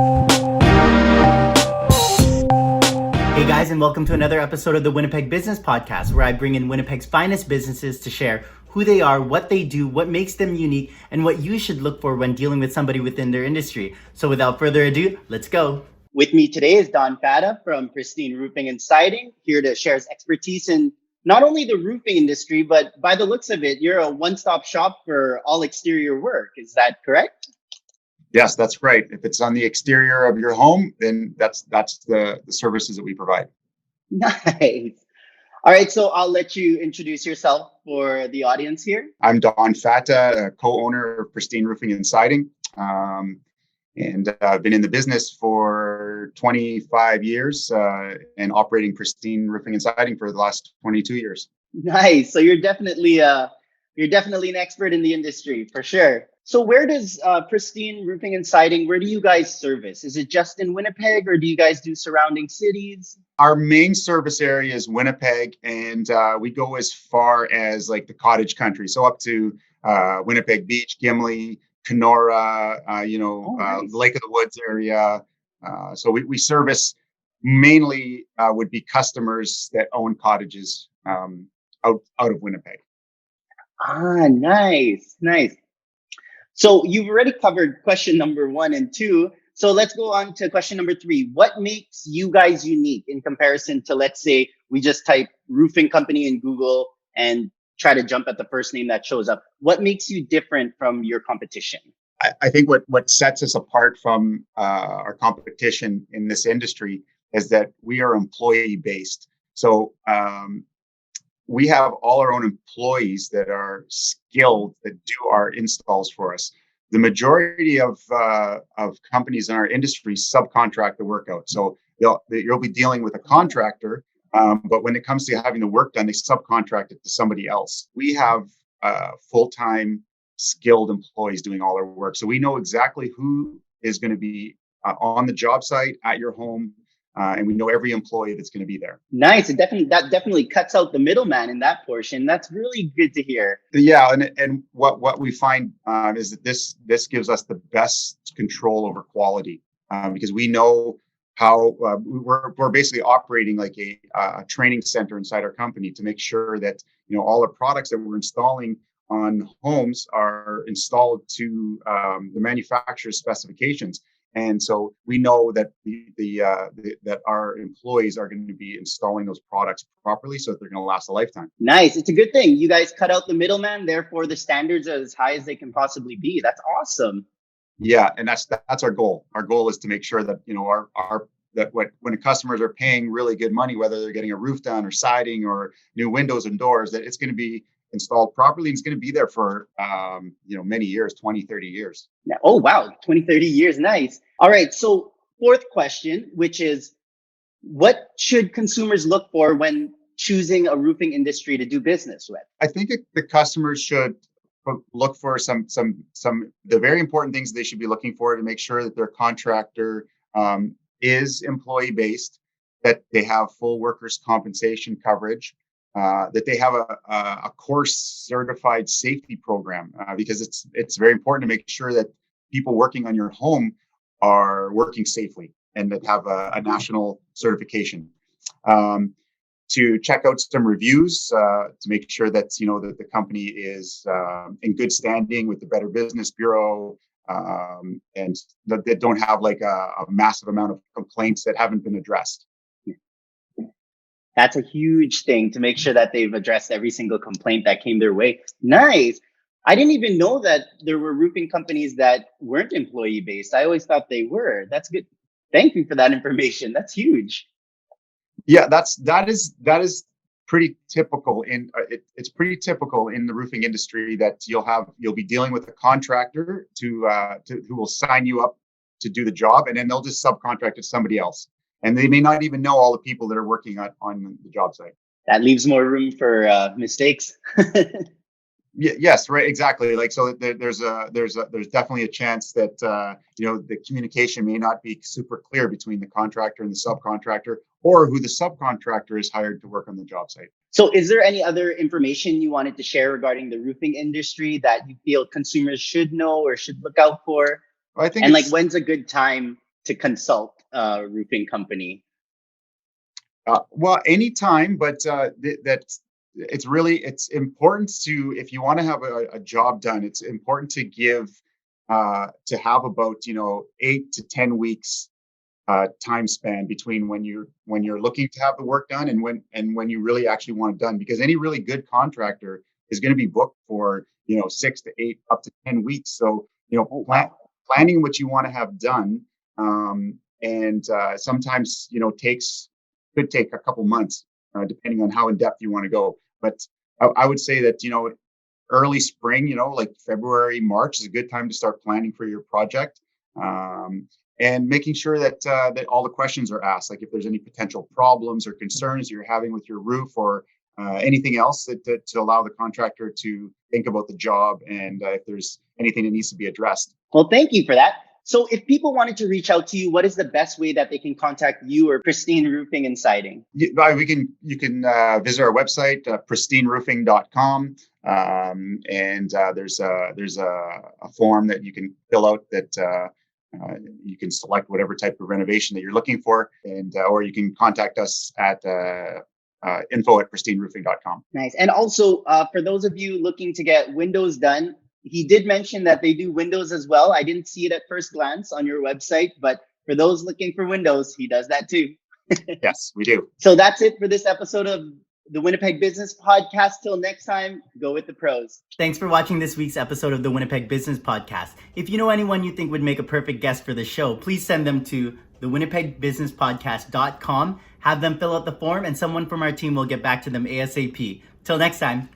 Hey guys, and welcome to another episode of the Winnipeg Business Podcast, where I bring in Winnipeg's finest businesses to share who they are, what they do, what makes them unique, and what you should look for when dealing with somebody within their industry. So without further ado, let's go. With me today is Don Fata from Pristine Roofing Siding, here to share his expertise in not only the roofing industry, but by the looks of it, you're a one-stop shop for all exterior work. Is that correct? Yes, that's right. If it's on the exterior of your home, then that's the services that we provide. Nice. All right, so I'll let you introduce yourself for the audience here. I'm Don Fata, a co-owner of Pristine Roofing and Siding, and I've been in the business for 25 years and operating Pristine Roofing and Siding for the last 22 years. Nice. So you're definitely an expert in the industry for sure. So where does Pristine Roofing and Siding, where do you guys service? Is it just in Winnipeg, or do you guys do surrounding cities? Our main service area is Winnipeg, and we go as far as like the cottage country. So up to Winnipeg Beach, Gimli, Kenora, nice. Lake of the Woods area. So we service mainly would be customers that own cottages out of Winnipeg. Ah, nice. So you've already covered question number 1 and 2. So let's go on to question number 3. What makes you guys unique in comparison to, let's say, we just type roofing company in Google and try to jump at the first name that shows up? What makes you different from your competition? I think what sets us apart from our competition in this industry is that we are employee based. So we have all our own employees that are skilled, that do our installs for us. The majority of companies in our industry subcontract the work out. So you'll be dealing with a contractor, but when it comes to having the work done, they subcontract it to somebody else. We have full-time skilled employees doing all our work. So we know exactly who is going to be on the job site at your home. And we know every employee that's going to be there. Nice. That definitely cuts out the middleman in that portion. That's really good to hear. Yeah, and what we find is that this gives us the best control over quality because we know how we're basically operating like a training center inside our company to make sure that all our products that we're installing on homes are installed to the manufacturer's specifications. And so we know that that our employees are going to be installing those products properly so that they're going to last a lifetime. Nice. It's a good thing. You guys cut out the middleman. Therefore, the standards are as high as they can possibly be. That's awesome. Yeah, and that's our goal. Our goal is to make sure that when the customers are paying really good money, whether they're getting a roof done or siding or new windows and doors, that it's going to be installed properly. And it's going to be there for, many years, 20, 30 years. Yeah. Oh, wow. 20, 30 years. Nice. All right. So 4th question, which is, what should consumers look for when choosing a roofing industry to do business with? I think the customers should look for some the very important things they should be looking for to make sure that their contractor is employee based, that they have full workers' compensation coverage, that they have a course certified safety program, because it's very important to make sure that people working on your home are working safely and that have a national certification. To check out some reviews to make sure that that the company is in good standing with the Better Business Bureau, and that they don't have like a massive amount of complaints that haven't been addressed. That's a huge thing, to make sure that they've addressed every single complaint that came their way. Nice. I didn't even know that there were roofing companies that weren't employee based. I always thought they were. That's good. Thank you for that information. That's huge. Yeah, that is pretty typical it's pretty typical in the roofing industry that you'll be dealing with a contractor who will sign you up to do the job, and then they'll just subcontract it to somebody else. And they may not even know all the people that are working on the job site. That leaves more room for mistakes. Yes, right, exactly. Like, so there's definitely a chance that the communication may not be super clear between the contractor and the subcontractor, or who the subcontractor is hired to work on the job site. So is there any other information you wanted to share regarding the roofing industry that you feel consumers should know or should look out for? I think, and like, when's a good time to consult a roofing company? Well, anytime, but it's important to, if you want to have a job done, it's important to have about 8 to 10 weeks time span between when you're looking to have the work done and when you really actually want it done, because any really good contractor is going to be booked for 6 to 8 up to 10 weeks. So planning what you want to have done, and sometimes could take a couple months, depending on how in depth you want to go. But I would say that early spring, like February, March, is a good time to start planning for your project. And making sure that all the questions are asked, like if there's any potential problems or concerns you're having with your roof, or anything else that to allow the contractor to think about the job, and if there's anything that needs to be addressed. Well, thank you for that. So if people wanted to reach out to you, what is the best way that they can contact you or Pristine Roofing and Siding? You can visit our website, pristineroofing.com, and there's a form that you can fill out that you can select whatever type of renovation that you're looking for, and or you can contact us at info@pristineroofing.com. Nice. And also, for those of you looking to get windows done, he did mention that they do windows as well. I didn't see it at first glance on your website, but for those looking for windows, he does that too. Yes, we do. So that's it for this episode of the Winnipeg Business Podcast. Till next time, go with the pros. Thanks for watching this week's episode of the Winnipeg Business Podcast. If you know anyone you think would make a perfect guest for the show, please send them to thewinnipegbusinesspodcast.com. Have them fill out the form, and someone from our team will get back to them ASAP. Till next time.